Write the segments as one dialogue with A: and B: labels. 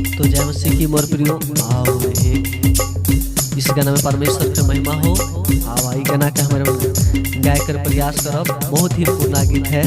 A: तो जय मसीह की मोर प्रियो आओ इस गाना में परमेश्वर की महिमा हो। आओ आई गाना के हमारे गाय कर प्रयास करब, बहुत ही पुराना गीत है।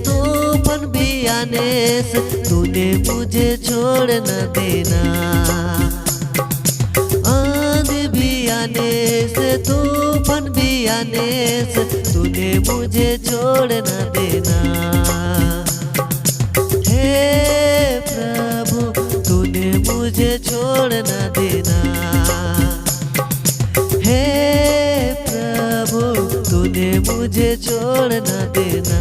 A: तूफान भी आने से तूने मुझे छोड़ न देना। आंधी भी आने से तूफान भी आने से तूने मुझे छोड़ न देना। हे प्रभु तूने मुझे छोड़ न देना। हे प्रभु तूने मुझे छोड़ न देना।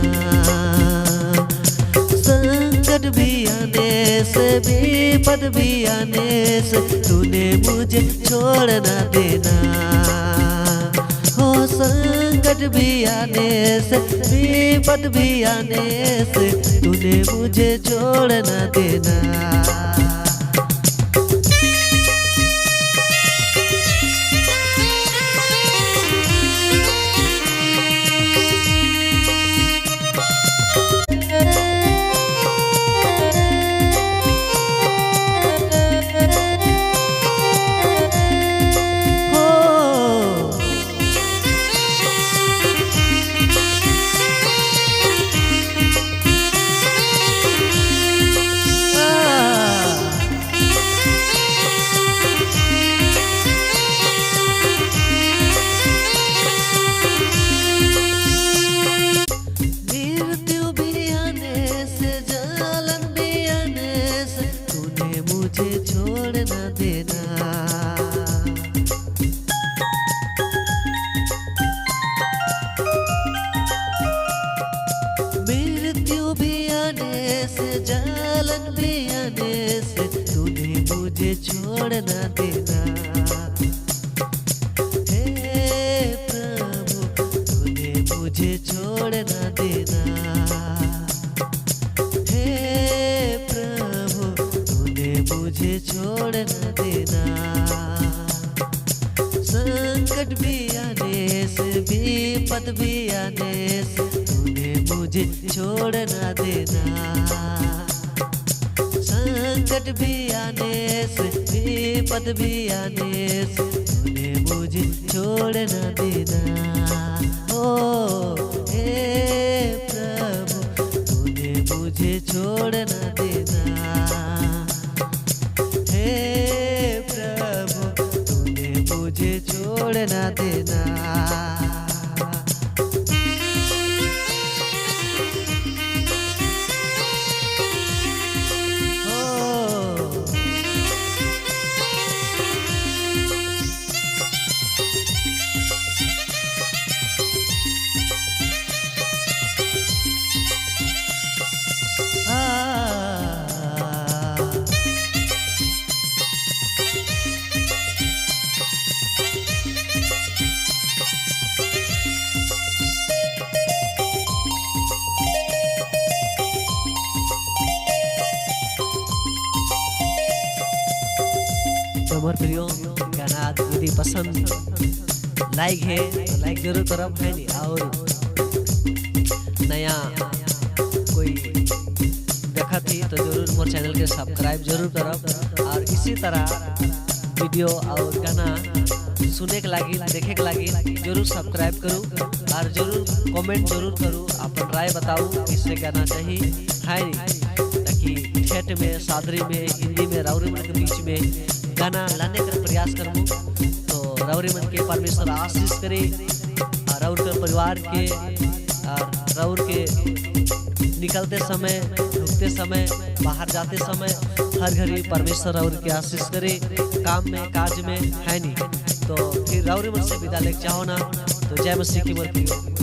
A: संकट भी आने से विपद भी आने से तूने मुझे छोड़ न देना। हो संकट भी आने से विपद भी आने से तूने मुझे छोड़ न देना। मुझे छोड़ न देना। मृत्यु भी आने से जलन भी आने से तूने मुझे छोड़ न देना। हे प्रभु तूने मुझे छोड़ न देना। मुझे छोड़ न देना। संकट भी आने से विपद भी आने से तूने मुझे छोड़ न देना। संकट भी आने से विपद भी आने से तूने मुझे छोड़ न देना। ओ हे प्रभु तूने मुझे छोड़ न देना। हे प्रभु तूने मुझे छोड़ न देना। मोर प्रियो गाना यदि पसंद लाइक है तो लाइक जरूर करब है नी। और नया कोई देखा थी तो जरूर मोर चैनल के सब्सक्राइब जरूर करब। और इसी तरह वीडियो और गाना सुने के लगी देखे के लगी जरूर सब्सक्राइब करूँ और जरूर कमेंट जरूर करूँ। अपन राय बताऊँ किससे गाना चाहिए है नी, ताकि ठेठ में, सादरी में, हिंदी में राउरी मन के बीच में गाना लाने का प्रयास करूँ। तो राउरी मन के परमेश्वर आशीष करे, राउर के परिवार के, राउर के निकलते समय, ढुकते समय, बाहर जाते समय हर घड़ी परमेश्वर राउर की आशीष करे, काम में काज में, है नहीं। तो फिर राउरी मन से विदा लेके चाहो ना। तो जय मसीह की मर्जी।